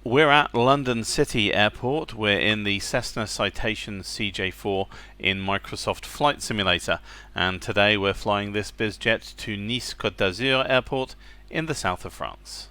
We're at London City Airport. We're in the Cessna Citation CJ4 in Microsoft Flight Simulator, and today we're flying this bizjet to Nice Côte d'Azur Airport in the south of France.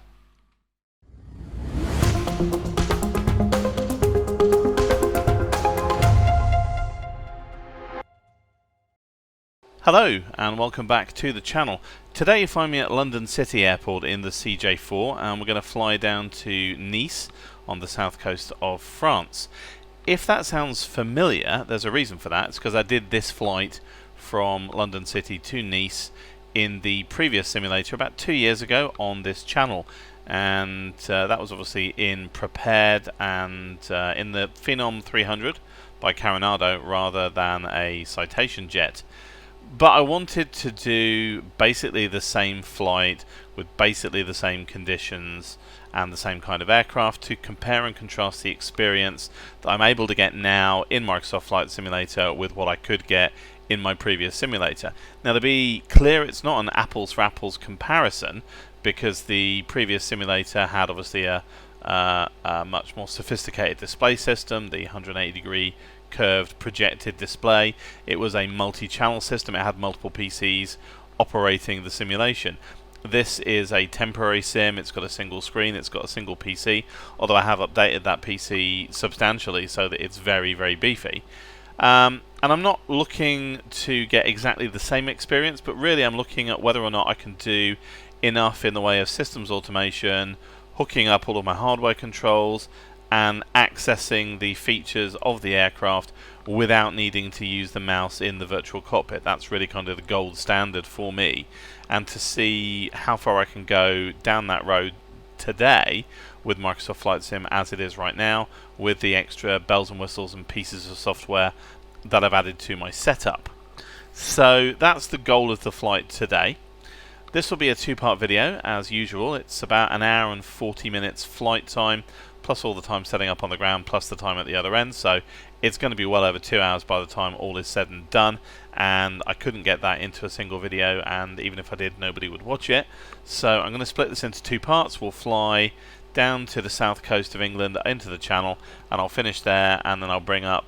Hello and welcome back to the channel. Today you find me at London City Airport in the CJ4, and we're going to fly down to Nice on the south coast of France. If that sounds familiar, there's a reason for that. It's because I did this flight from London City to Nice in the previous simulator about 2 years ago on this channel, and that was obviously in Prepared and in the Phenom 300 by Carenado rather than a Citation jet. But I wanted to do basically the same flight with basically the same conditions and the same kind of aircraft to compare and contrast the experience that I'm able to get now in Microsoft Flight Simulator with what I could get in my previous simulator. Now, to be clear, it's not an apples for apples comparison, because the previous simulator had obviously a much more sophisticated display system, the 180-degree curved projected display. It was a multi-channel system. It had multiple PCs operating the simulation. This is a temporary sim. It's got a single screen, it's got a single PC, although I have updated that PC substantially so that it's very, very beefy. And I'm not looking to get exactly the same experience, but really I'm looking at whether or not I can do enough in the way of systems automation, hooking up all of my hardware controls, and accessing the features of the aircraft without needing to use the mouse in the virtual cockpit. That's really kind of the gold standard for me, and to see how far I can go down that road today with Microsoft Flight Sim as it is right now, with the extra bells and whistles and pieces of software that I've added to my setup. So that's the goal of the flight today. This will be a two-part video as usual. It's about an hour and 40 minutes flight time, plus all the time setting up on the ground, plus the time at the other end, so it's going to be well over 2 hours by the time all is said and done, and I couldn't get that into a single video, and even if I did, nobody would watch it. So I'm going to split this into two parts. We'll fly down to the south coast of England into the Channel, and I'll finish there, and then I'll bring up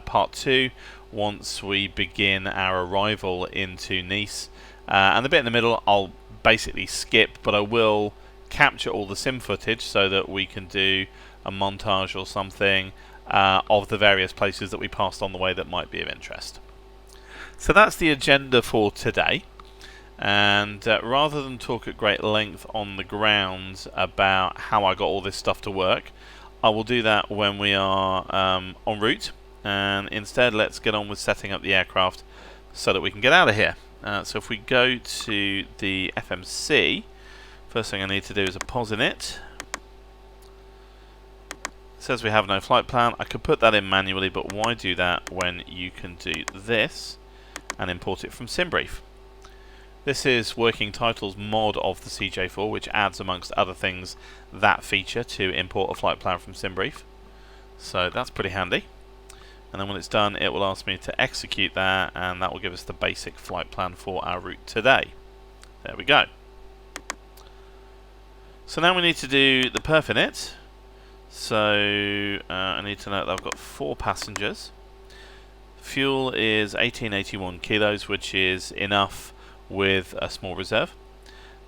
part two once we begin our arrival into Nice. And the bit in the middle I'll basically skip, but I will capture all the sim footage so that we can do a montage or something of the various places that we passed on the way that might be of interest. So that's the agenda for today, and rather than talk at great length on the ground about how I got all this stuff to work, I will do that when we are en route, and instead let's get on with setting up the aircraft so that we can get out of here. So if we go to the FMC, first thing I need to do is a pos in it. It says we have no flight plan. I could put that in manually, but why do that when you can do this and import it from SimBrief? This is Working Titles mod of the CJ4, which adds, amongst other things, that feature to import a flight plan from SimBrief. So that's pretty handy. And then when it's done, it will ask me to execute that, and that will give us the basic flight plan for our route today. There we go. So now we need to do the perf in it. So I need to note that I've got 4 passengers. Fuel is 1881 kilos, which is enough with a small reserve.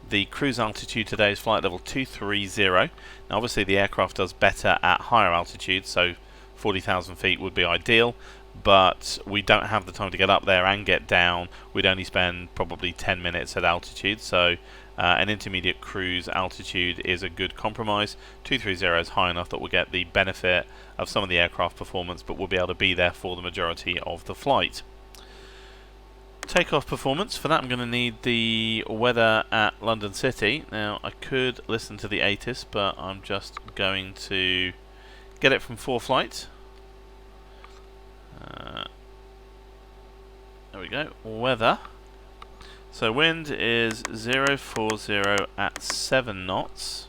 The cruise altitude today is flight level 230. Now obviously the aircraft does better at higher altitude, so 40,000 feet would be ideal, but we don't have the time to get up there and get down. We'd only spend probably 10 minutes at altitude, so an intermediate cruise altitude is a good compromise. 230 is high enough that we'll get the benefit of some of the aircraft performance, but we'll be able to be there for the majority of the flight. Takeoff performance, for that I'm going to need the weather at London City. Now I could listen to the ATIS, but I'm just going to get it from 4Flight. There we go, weather. So wind is 040 at 7 knots.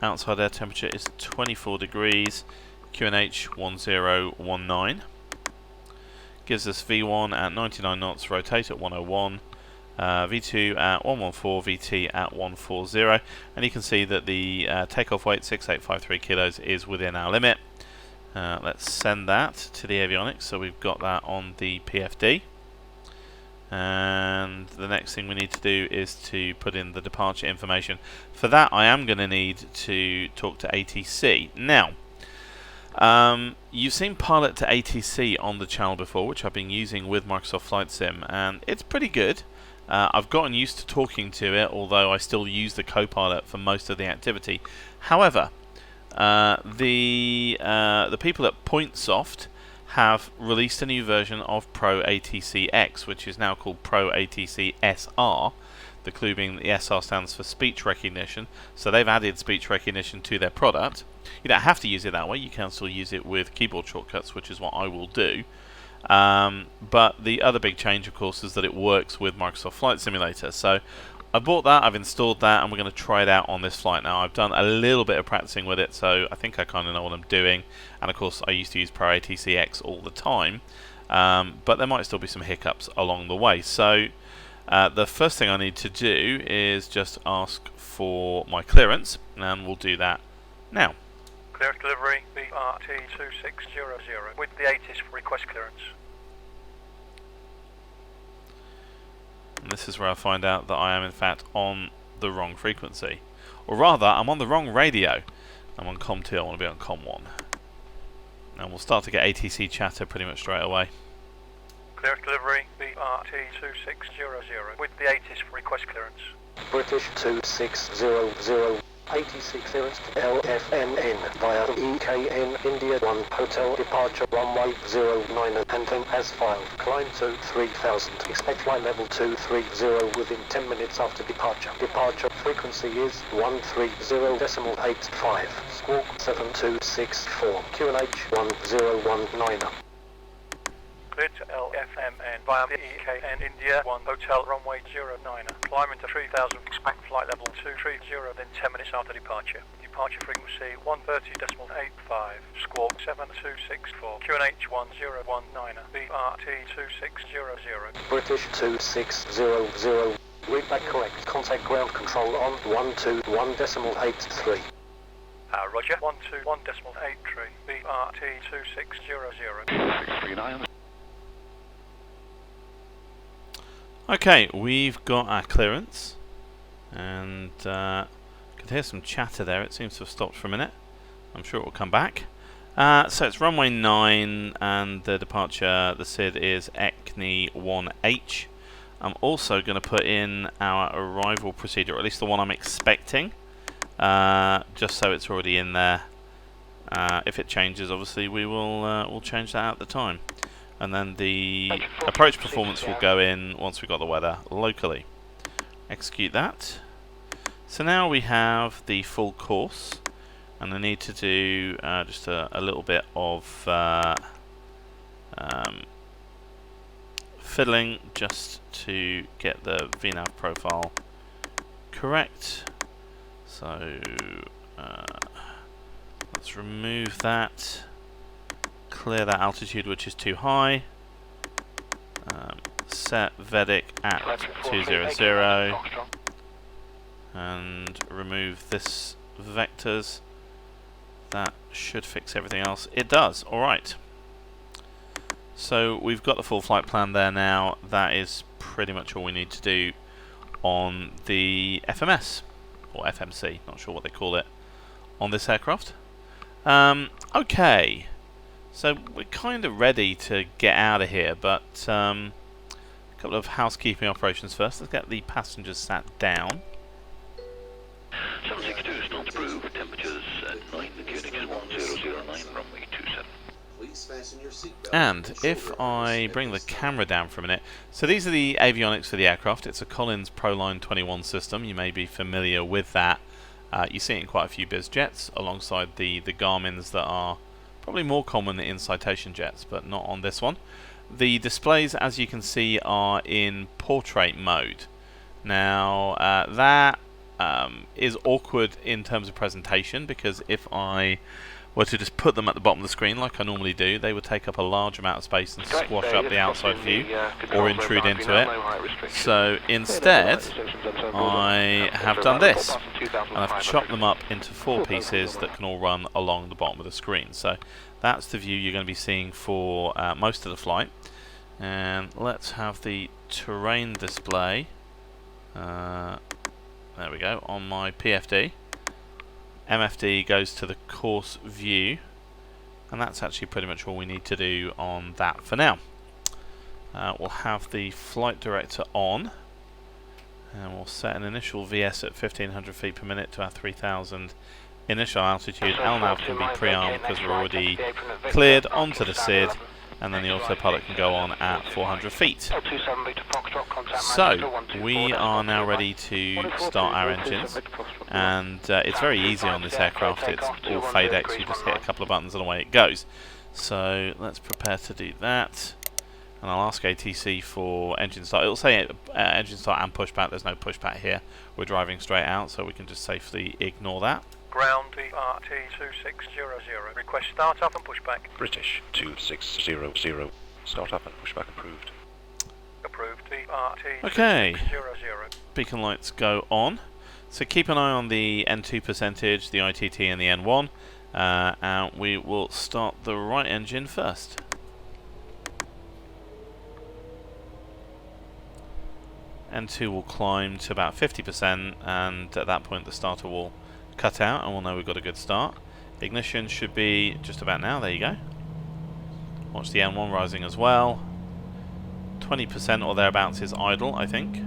Outside air temperature is 24 degrees. QNH 1019. Gives us V1 at 99 knots, rotate at 101. V2 at 114, VT at 140, and you can see that the takeoff weight 6853 kilos is within our limit. Let's send that to the avionics, so we've got that on the PFD. And the next thing we need to do is to put in the departure information. For that, I am going to need to talk to ATC. Now, you've seen Pilot to ATC on the channel before, which I've been using with Microsoft Flight Sim, and it's pretty good. I've gotten used to talking to it, although I still use the Copilot for most of the activity. However, the people at PointSoft have released a new version of Pro ATC X, which is now called Pro ATC SR. The clue being that the SR stands for speech recognition, so they've added speech recognition to their product. You don't have to use it that way, you can still use it with keyboard shortcuts, which is what I will do. But the other big change, of course, is that it works with Microsoft Flight Simulator. So I bought that, I've installed that, and we're going to try it out on this flight now. I've done a little bit of practicing with it, so I think I kind of know what I'm doing. And of course, I used to use Pro ATC X all the time, but there might still be some hiccups along the way. So the first thing I need to do is just ask for my clearance, and we'll do that now. Clearance delivery BRT2600 with the ATIS request clearance. And this is where I find out that I am in fact on the wrong frequency. Or rather, I'm on the wrong radio. I'm on COM 2, I want to be on COM 1. And we'll start to get ATC chatter pretty much straight away. Clearance delivery BRT2600 with the ATIS request clearance. British 2600. ATC clearance to LFNN via EKN India 1 Hotel departure runway 09 anthem as filed. Climb to 3000. Expect flight level 230 within 10 minutes after departure. Departure frequency is 130.85. Squawk 7264. QNH 1019. Cleared to LFMN via the EKN India 1 Hotel runway 09. Climb into 3000, expect flight level 230 then 10 minutes after departure. Departure frequency 130.85. Squawk 7264. QNH 1019. BRT 2600. British 2600. Read back correct. Contact ground control on 121.83. Roger. 121.83. BRT 2600. Okay, we've got our clearance, and could hear some chatter there. It seems to have stopped for a minute. I'm sure it will come back. So it's runway 9, and the departure, the SID is ECNI 1H. I'm also going to put in our arrival procedure, or at least the one I'm expecting, just so it's already in there. If it changes, obviously we'll change that at the time. And then the approach performance will go in once we've got the weather locally. Execute that. So now we have the full course, and I need to do just a little bit of fiddling just to get the VNAV profile correct. So let's remove that. Clear that altitude which is too high. Set VEDIC at 200 and remove this vectors. That should fix everything else. It does. Alright. So we've got the full flight plan there now. That is pretty much all we need to do on the FMS or FMC, not sure what they call it, on this aircraft. Okay. So we're kind of ready to get out of here, but a couple of housekeeping operations first. Let's get the passengers sat down. 762 starts approved. Temperatures at 9. The QNH 1009, runway 27. Please fasten your seatbelt. And if I bring the camera down for a minute, so these are the avionics for the aircraft. It's a Collins Proline 21 system. You may be familiar with that. You see it in quite a few biz jets, alongside the Garmins that are probably more common in Citation jets, but not on this one. The displays, as you can see, are in portrait mode. Now, that is awkward in terms of presentation, because if I were to just put them at the bottom of the screen like I normally do, they would take up a large amount of space and squash up the outside view or intrude into it. So instead, I have done this, and I've chopped them up into 4 pieces that can all run along the bottom of the screen. So that's the view you're going to be seeing for most of the flight. And let's have the terrain display. There we go, on my PFD. MFD goes to the course view, and that's actually pretty much all we need to do on that for now. We'll have the flight director on, and we'll set an initial VS at 1500 feet per minute to our 3000 initial altitude. LNAV can be pre-armed because we're already cleared onto the SID, and then the autopilot can go on at 400 feet. So, we are now ready to start our engines, and it's very easy on this aircraft. It's all FADEX, you just hit a couple of buttons and away it goes. So, let's prepare to do that, and I'll ask ATC for engine start. It'll say engine start and pushback. There's no pushback here. We're driving straight out, so we can just safely ignore that. Ground BRT2600. Request start up and pushback. British 2600. Start up and pushback approved. Approved. BRT2600. Okay. Beacon lights go on. So keep an eye on the N2 percentage, the ITT and the N1. And we will start the right engine first. N2 will climb to about 50%, and at that point the starter will cut out and we'll know we've got a good start. Ignition should be just about now. There you go. Watch the N1 rising as well. 20% or thereabouts is idle, I think.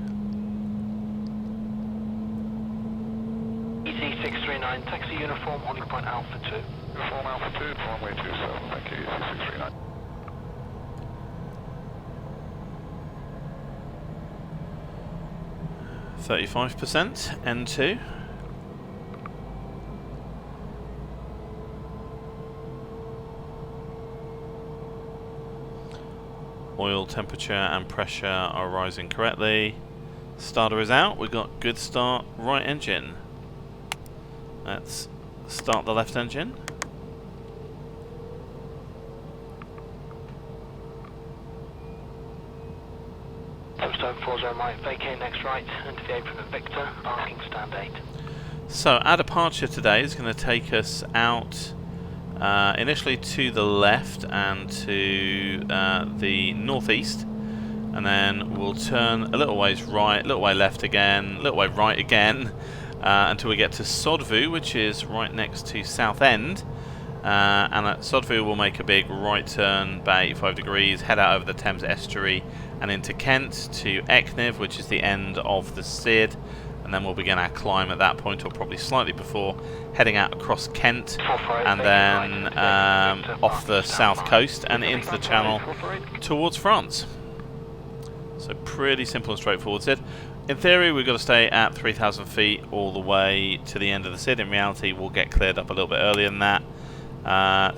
EC639, taxi uniform, holding point Alpha 2. Uniform Alpha 2, runway 27, thank you, EC639. %, N2. Oil temperature and pressure are rising correctly. Starter is out. We've got good start, right engine. Let's start the left engine. Tombstone 40 right, vacate next right, into the apron of Victor, parking stand 8. So our departure today is going to take us out initially to the left and to the northeast, and then we'll turn a little ways right, a little way left again, a little way right again, until we get to Sodvu, which is right next to Southend. And at Sodvu we'll make a big right turn about 85 degrees, head out over the Thames estuary and into Kent to Ekniv, which is the end of the SID, and then we'll begin our climb at that point, or probably slightly before, heading out across Kent and then off the south coast and into the channel towards France. So pretty simple and straightforward SID. In theory we've got to stay at 3,000 feet all the way to the end of the SID. In reality we'll get cleared up a little bit earlier than that.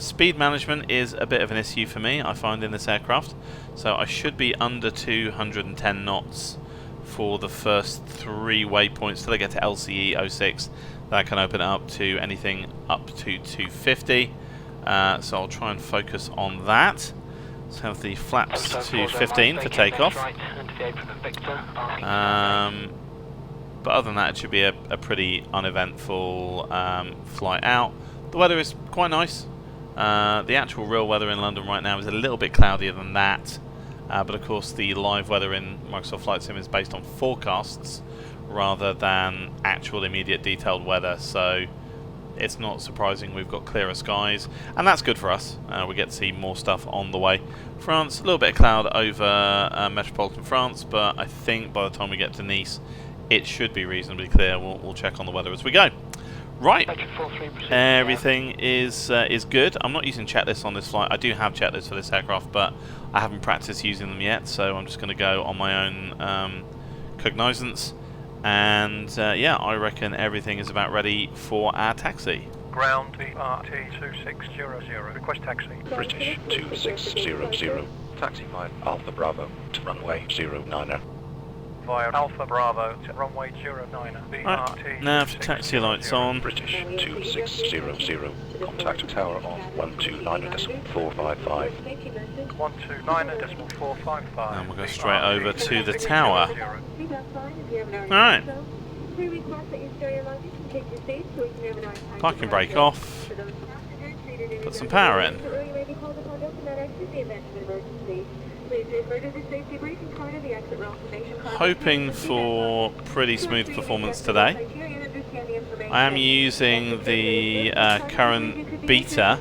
Speed management is a bit of an issue for me, I find, in this aircraft. So I should be under 210 knots for the first 3 waypoints till I get to LCE 06. That can open it up to anything up to 250. So I'll try and focus on that. Let's have the flaps to 15 for takeoff. But other than that, it should be a pretty uneventful flight out. The weather is quite nice. The actual real weather in London right now is a little bit cloudier than that. But of course the live weather in Microsoft Flight Sim is based on forecasts rather than actual immediate detailed weather. So it's not surprising we've got clearer skies. And that's good for us. We get to see more stuff on the way. France, a little bit of cloud over metropolitan France. But I think by the time we get to Nice, it should be reasonably clear. We'll check on the weather as we go. Right, everything is good. I'm not using checklists on this flight. I do have checklists for this aircraft, but I haven't practiced using them yet, so I'm just going to go on my own cognizance. And yeah, I reckon everything is about ready for our taxi. Ground BRT2600, request taxi. British 2600. Taxi 5 Alpha Bravo to runway 09er. via Alpha Bravo to runway 09. Right, nav taxi lights on. British 2600. Contact tower on 129.455. 129.455. And we'll go straight over to the tower. Alright. Parking brake off. Put some power in. Hoping for pretty smooth performance today. I am using the current beta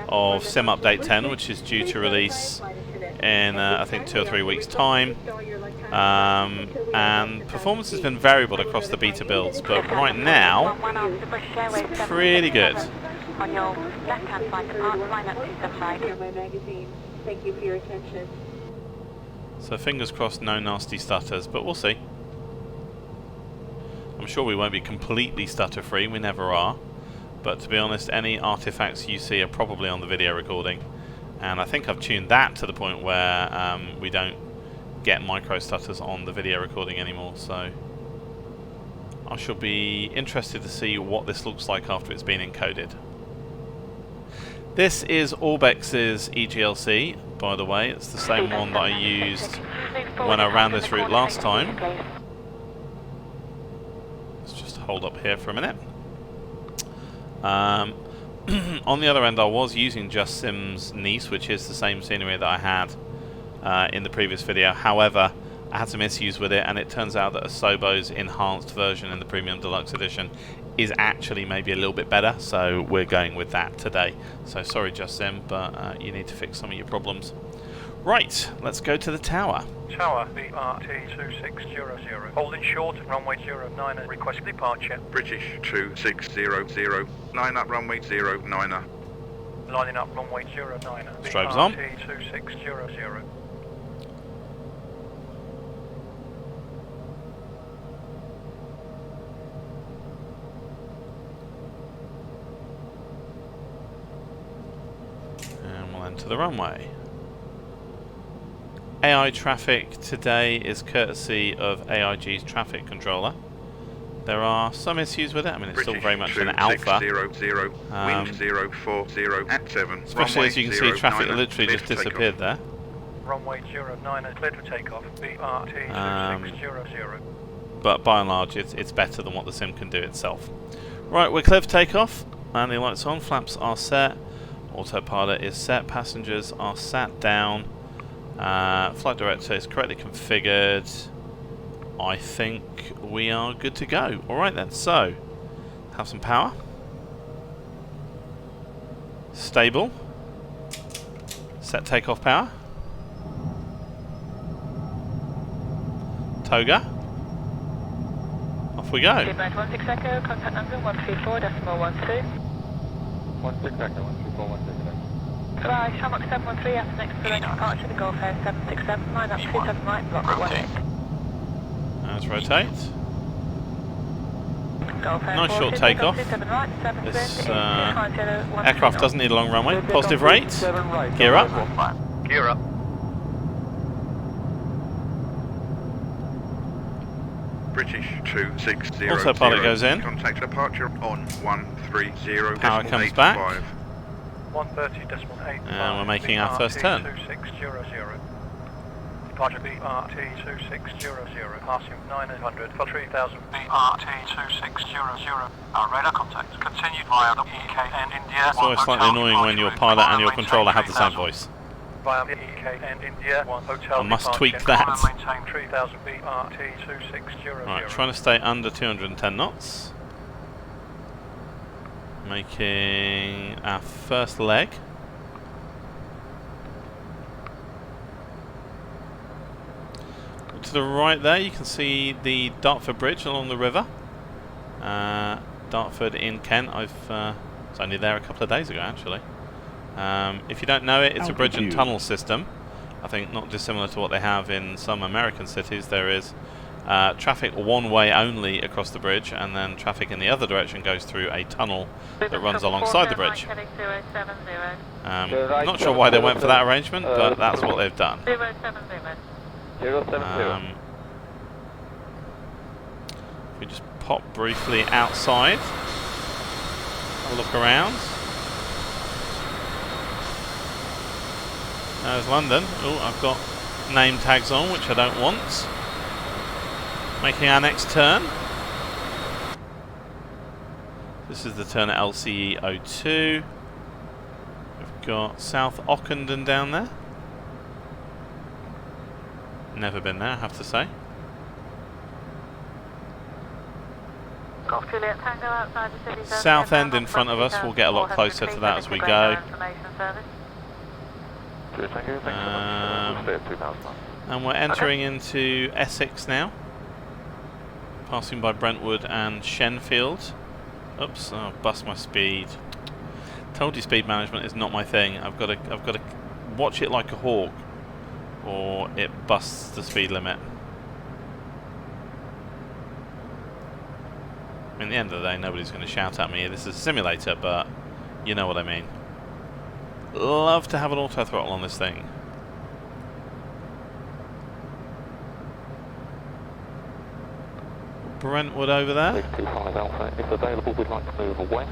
of Sim Update 10, which is due to release in I think 2 or 3 weeks time, and performance has been variable across the beta builds, but right now it's pretty good. On your left-hand side, depart line up 275. Thank you for your attention. So fingers crossed, no nasty stutters, but we'll see. I'm sure we won't be completely stutter-free, we never are. But to be honest, any artifacts you see are probably on the video recording. And I think I've tuned that to the point where we don't get micro stutters on the video recording anymore. So I shall be interested to see what this looks like after it's been encoded. This is Orbex's EGLC, by the way. It's the same one that I used when I ran this route last time. Let's just hold up here for a minute. On the other end, I was using Just Sim's Nice, which is the same scenery that I had in the previous video. However, I had some issues with it, and it turns out that Asobo's enhanced version in the Premium Deluxe Edition is actually maybe a little bit better, so we're going with that today. So sorry, Just Sim, but you need to fix some of your problems. Right, let's go to the tower. Tower BRT2600. Holding short, runway 09, request departure. British 2600. Line up runway 09. Lining up runway 09. Strobes on. BRT2600. And we'll enter the runway. AI traffic today is courtesy of AIG's traffic controller. There are some issues with it. I mean, it's still very much an alpha. Wind 040 at 7. Especially as you can see, traffic literally just disappeared there. Runway 09 is cleared for takeoff. BRT2600. But by and large, it's better than what the sim can do itself. Right, we're clear for takeoff. And the lights on, flaps are set. Autopilot is set. Passengers are sat down. Flight director is correctly configured. I think we are good to go. Alright then, so have some power. Stable. Set takeoff power. Toga. Off we go. 16 Echo, contact number 134.12. 16 Echo, 134.16. Goodbye, Shamrock 713 after next direct departure to Gulf Air 767, line up 27 right, block 18. Let's rotate. Gulf Air Nice 40, short takeoff. 27 right, 7 This wind, aircraft doesn't need a long runway. Positive rate. Gear up. Gear up. British 2600. Autopilot goes in. Contact departure on 130. Power comes back. 130.85. And we're making our first turn. BRT2600. Departure BRT2600. Passing 900 for 3000. BRT2600. Our radar contact. Continued via the EKN India. It's always slightly annoying when your pilot and your controller have the same voice. Via the EKN India. One hotel. I must departure. tweak that. Maintain 3000 BRT2600. Right, trying to stay under 210 knots. Making our first leg. To the right there you can see the Dartford Bridge along the river. Dartford in Kent. I was only there a couple of days ago actually. If you don't know it, it's a bridge and tunnel system. I think not dissimilar to what they have in some American cities. There is traffic one way only across the bridge, and then traffic in the other direction goes through a tunnel that runs alongside the bridge. Not sure why they went for that arrangement, but that's what they've done. We just pop briefly outside, have a look around. There's London. Oh, I've got name tags on, which I don't want. Making our next turn. This is the turn at LCE 02. We've got South Ockenden down there. Never been there, I have to say. South end in front of us. We'll get a lot closer to that as we go. And we're entering into Essex now. Passing by Brentwood and Shenfield. Oops, oh, bust my speed. Told you speed management is not my thing. I've got to watch it like a hawk, or it busts the speed limit. I mean, at the end of the day, nobody's going to shout at me. This is a simulator, but you know what I mean. Love to have an auto throttle on this thing. Brentwood over there. 625 Alpha, if available, we'd like to move west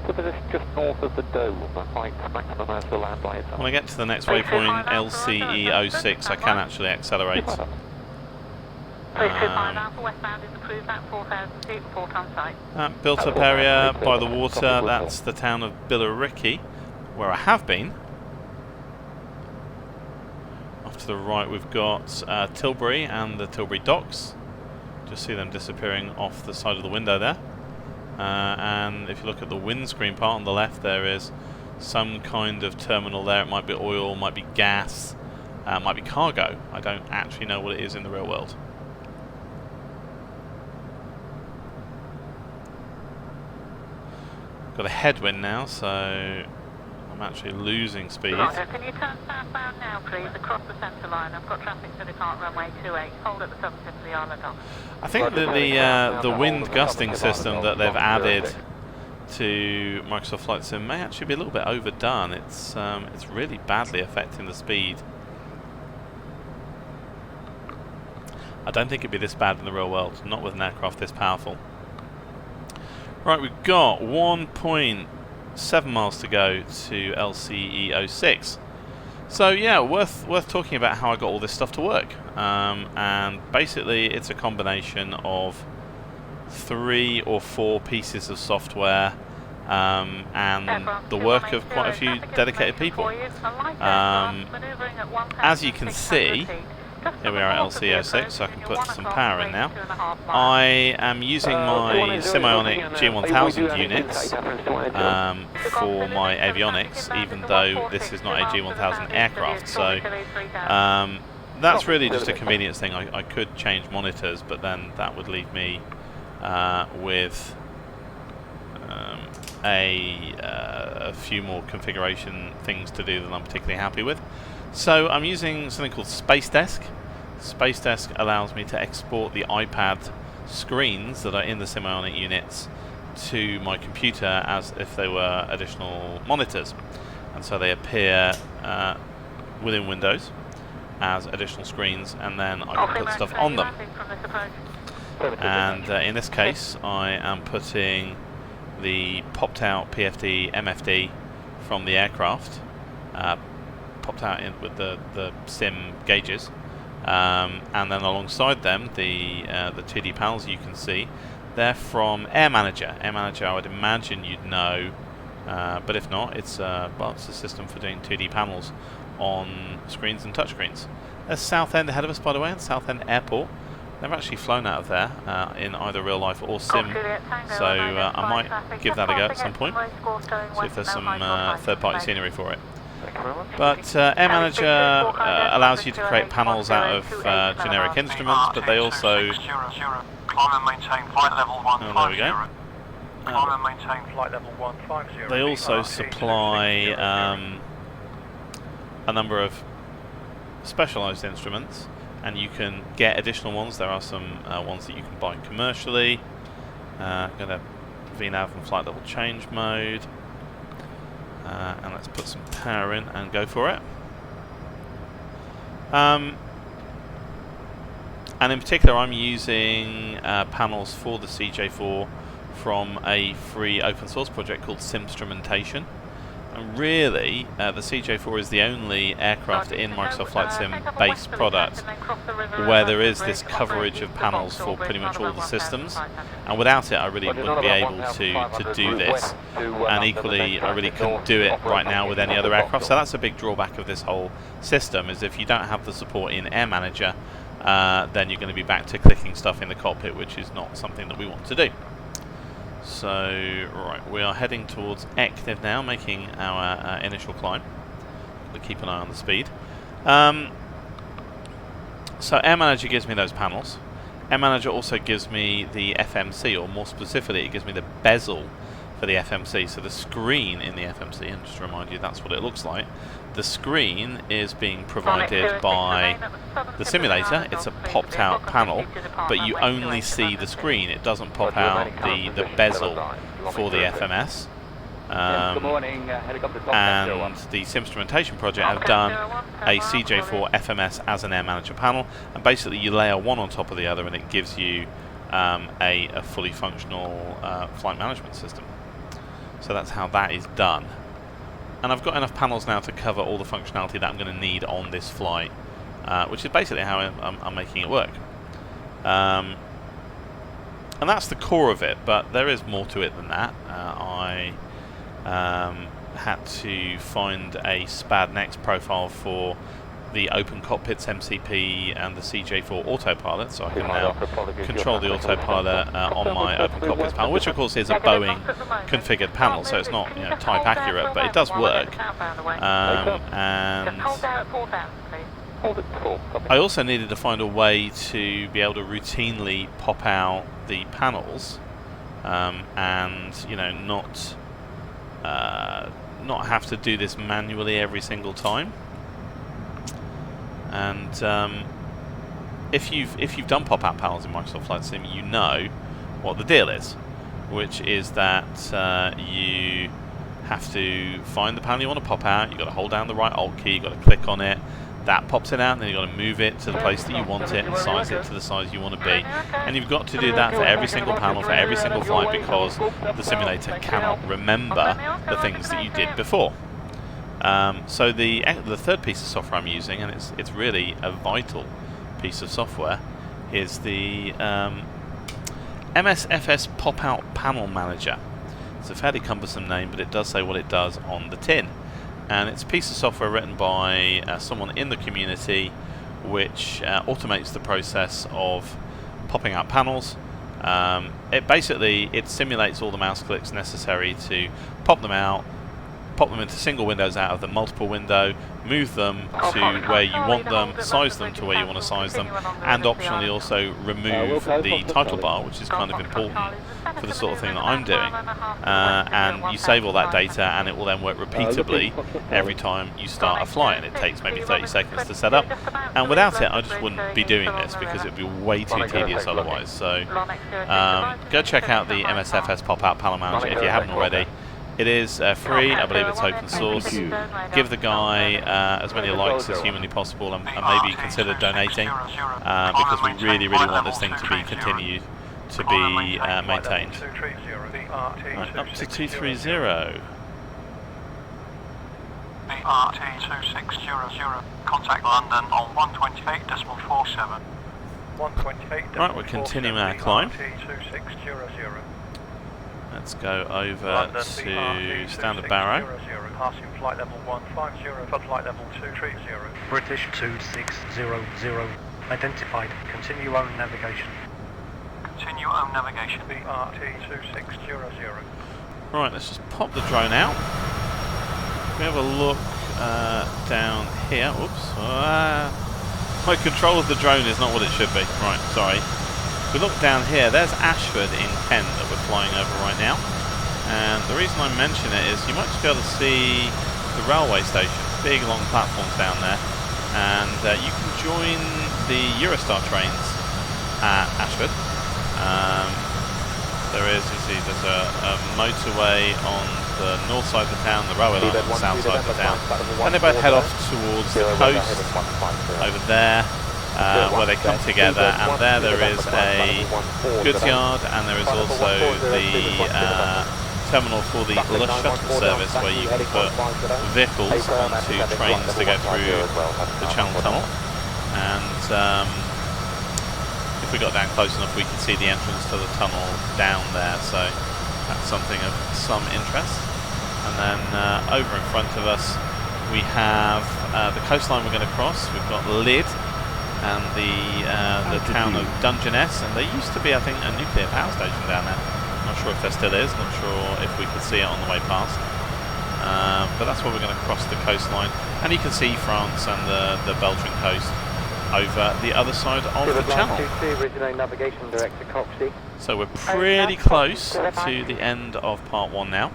to position just north of the dome. Height maximum as the land by itself. When I get to the next waypoint, LCE 06, I can actually accelerate. 325 Alpha, westbound is approved at 4,000 feet, 4 ton site. That built up area by the water, that's the town of Billericay, where I have been. Off to the right we've got Tilbury and the Tilbury docks. Just see them disappearing off the side of the window there. And if you look at the windscreen part on the left, there is some kind of terminal there. It might be oil, might be gas, might be cargo. I don't actually know what it is in the real world. Got a headwind now, so I'm actually losing speed. Roger, can you turn southbound now, please, across the centre line? I've got traffic to depart runway 28. Hold at the southern tip of the island dock. I think that the wind gusting system that they've added to Microsoft Flight Sim may actually be a little bit overdone. It's really badly affecting the speed. I don't think it'd be this bad in the real world, not with an aircraft this powerful. Right, we've got 1.7 miles to go to LCE 06. So yeah, worth talking about how I got all this stuff to work. And basically it's a combination of 3 or 4 pieces of software and the work of quite a few dedicated people. As you can see, here we are at LCE 06, so I can put some power in now. I am using my Simionic G1000 units for my avionics, even though this is not a G1000 aircraft. So that's really just a convenience thing. I could change monitors, but then that would leave me with a few more configuration things to do that I'm particularly happy with. So I'm using something called Space Desk. Space Desk allows me to export the iPad screens that are in the Simionic units to my computer as if they were additional monitors. And so they appear within Windows as additional screens, and then I can put stuff on them. And in this case, I am putting the popped out PFD MFD from the aircraft, popped out in with the sim gauges, and then alongside them the 2D panels you can see, they're from Air Manager. Air Manager, I would imagine you'd know, but if not, it's well, it's a system for doing 2D panels on screens and touchscreens. There's Southend ahead of us, by the way, at Southend Airport. They've actually flown out of there in either real life or sim, so I might give that a go at some point, see if there's some third-party scenery for it. But Air Manager allows you to create panels out of generic instruments, but they also... Oh, there we go. They also supply a number of specialised instruments, and you can get additional ones. There are some ones that you can buy commercially. I'm going to VNAV and flight level change mode. And let's put some power in and go for it. And in particular, I'm using panels for the CJ4 from a free open source project called Citation. And really, the CJ4 is the only aircraft in Microsoft Flight Sim base product where there is this coverage of panels for pretty much all the systems. And without it, I really wouldn't be able to do this. And equally, I really couldn't do it right now with any other aircraft. So that's a big drawback of this whole system, is if you don't have the support in Air Manager, then you're going to be back to clicking stuff in the cockpit, which is not something that we want to do. So, right, we are heading towards Eknev now, making our initial climb. We'll keep an eye on the speed. So Air Manager gives me those panels. Air Manager also gives me the FMC, or more specifically, it gives me the bezel for the FMC. So the screen in the FMC, and just to remind you, that's what it looks like. The screen is being provided by the simulator. It's a popped out panel, but you only see the screen. It doesn't pop out the bezel for the FMS. And the Citation project have done a CJ4 FMS as an Air Manager panel, and basically you layer one on top of the other and it gives you a fully functional flight management system. So that's how that is done. And I've got enough panels now to cover all the functionality that I'm going to need on this flight, which is basically how I'm making it work. And that's the core of it, but there is more to it than that. I had to find a SPAD.Next profile for the OpenCockpits MCP and the CJ4 autopilot, so I can now control the autopilot on my OpenCockpits panel, which of course is a Boeing configured panel, so it's not type accurate, but it does work. And I also needed to find a way to be able to routinely pop out the panels, and not have to do this manually every single time. And if you've done pop-out panels in Microsoft Flight Sim, you know what the deal is, which is that you have to find the panel you want to pop out. You've got to hold down the right Alt key. You've got to click on it. That pops it out, and then you've got to move it to the place that you want it and size it to the size you want to be. And you've got to do that for every single panel, for every single flight, because the simulator cannot remember the things that you did before. So the third piece of software I'm using, and it's really a vital piece of software, is the Msfs Pop-Out Panel Manager. It's a fairly cumbersome name, but it does say what it does on the tin. And it's a piece of software written by someone in the community, which automates the process of popping out panels. It simulates all the mouse clicks necessary to pop them out, pop them into single windows out of the multiple window, move them to where you want them, size them to where you want to size them, and optionally also remove the title bar, which is kind of important for the sort of thing that I'm doing. And you save all that data, and it will then work repeatably every time you start a flight, and it takes maybe 30 seconds to set up. And without it, I just wouldn't be doing this, because it would be way too tedious otherwise. So go check out the Msfs Pop-Out Panel Manager if you haven't already. It is free, I believe it's open source. Give the guy as many likes as humanly possible, and maybe consider donating, because we really, really want this thing to be continued to be maintained. Right, up to 230. BRT2600, contact London on 128.47. Right, we're continuing our climb. Let's go over to Standard Barrow. Passing flight level 150 for flight level 230. British 2600. Identified. Continue own navigation. Continue own navigation. BRT2600. Right, let's just pop the drone out. We have a look down here. Oops. My control of the drone is not what it should be. Right, sorry. If we look down here, there's Ashford in Kent that we're flying over right now. And the reason I mention it is you might just be able to see the railway station, big long platforms down there. And you can join the Eurostar trains at Ashford. There's a motorway on the north side of the town, the railway line on the south side of the town. And they both head off towards the coast over there. where they come together, and there is a goods yard, and there is also the terminal for the Lush shuttle service, where you can put vehicles onto trains to go through the Channel Tunnel. And if we got down close enough, we could see the entrance to the tunnel down there, so that's something of some interest. And then over in front of us we have the coastline we're going to cross. We've got Lydd and the town of Dungeness, and there used to be, I think, a nuclear power station down there. Not sure if there still is, not sure if we could see it on the way past. But that's where we're going to cross the coastline, and you can see France and the Belgian coast over the other side of the channel. So we're pretty close to the end of part 1 now.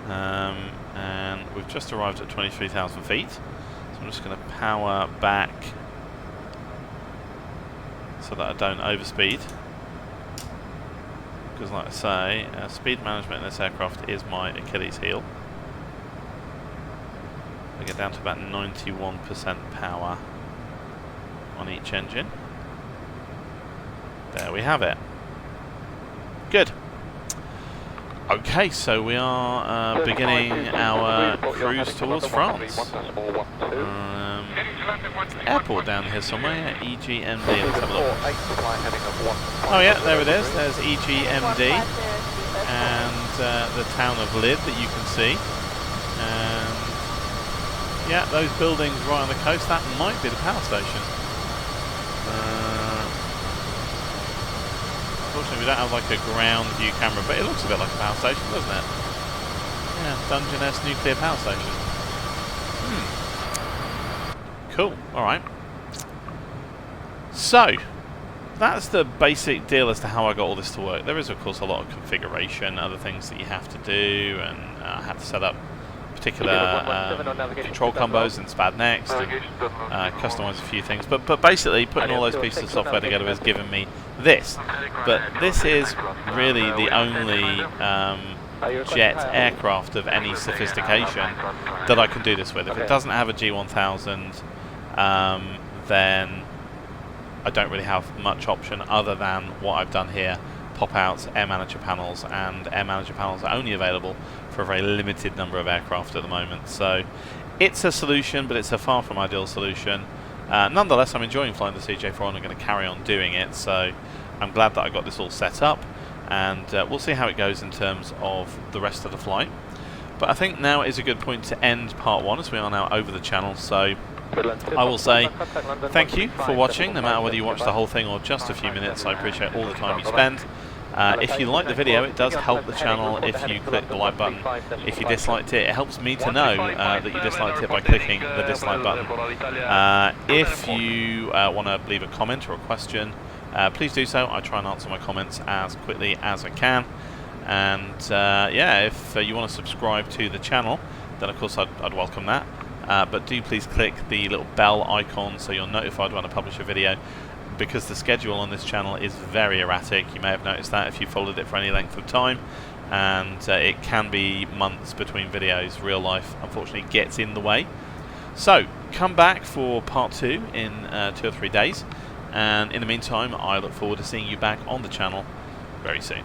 And we've just arrived at 23,000 feet. So I'm just going to power back so that I don't overspeed. Because like I say, speed management in this aircraft is my Achilles heel. I get down to about 91% power on each engine. There we have it. Good. Okay, so we are beginning our cruise towards France. Airport down here somewhere, EGMD. Let's have a look. Oh yeah, there it is. There's EGMD and the town of Lydd that you can see. And yeah, those buildings right on the coast, that might be the power station. Unfortunately, we don't have like a ground view camera, but it looks a bit like a power station, doesn't it? Yeah, Dungeness nuclear power station. Cool. All right. So that's the basic deal as to how I got all this to work. There is, of course, a lot of configuration, other things that you have to do, and I have to set up particular control combos in SPAD.Next and customize a few things. But basically, putting all those pieces of software together has given me this. But this is really the only jet aircraft of any sophistication that I can do this with. If it doesn't have a G1000, then I don't really have much option other than what I've done here. Pop-outs, air manager panels, and air manager panels are only available for a very limited number of aircraft at the moment. So it's a solution, but it's a far from ideal solution. Nonetheless, I'm enjoying flying the CJ4 and I'm going to carry on doing it, so I'm glad that I got this all set up, and we'll see how it goes in terms of the rest of the flight. But I think now is a good point to end part 1, as we are now over the channel. So I will say thank you for watching, no matter whether you watch the whole thing or just a few minutes. I appreciate all the time you spend. If you like the video, it does help the channel if you click the like button. If you disliked it, it helps me to know that you disliked it by clicking the dislike button. If you want to leave a comment or a question, please do so. I try and answer my comments as quickly as I can. And yeah, if you want to subscribe to the channel, then of course I'd welcome that. But do please click the little bell icon so you're notified when I publish a video, because the schedule on this channel is very erratic. You may have noticed that if you followed it for any length of time, and it can be months between videos. Real life unfortunately gets in the way. So come back for part 2 in 2 or 3 days, and in the meantime I look forward to seeing you back on the channel very soon.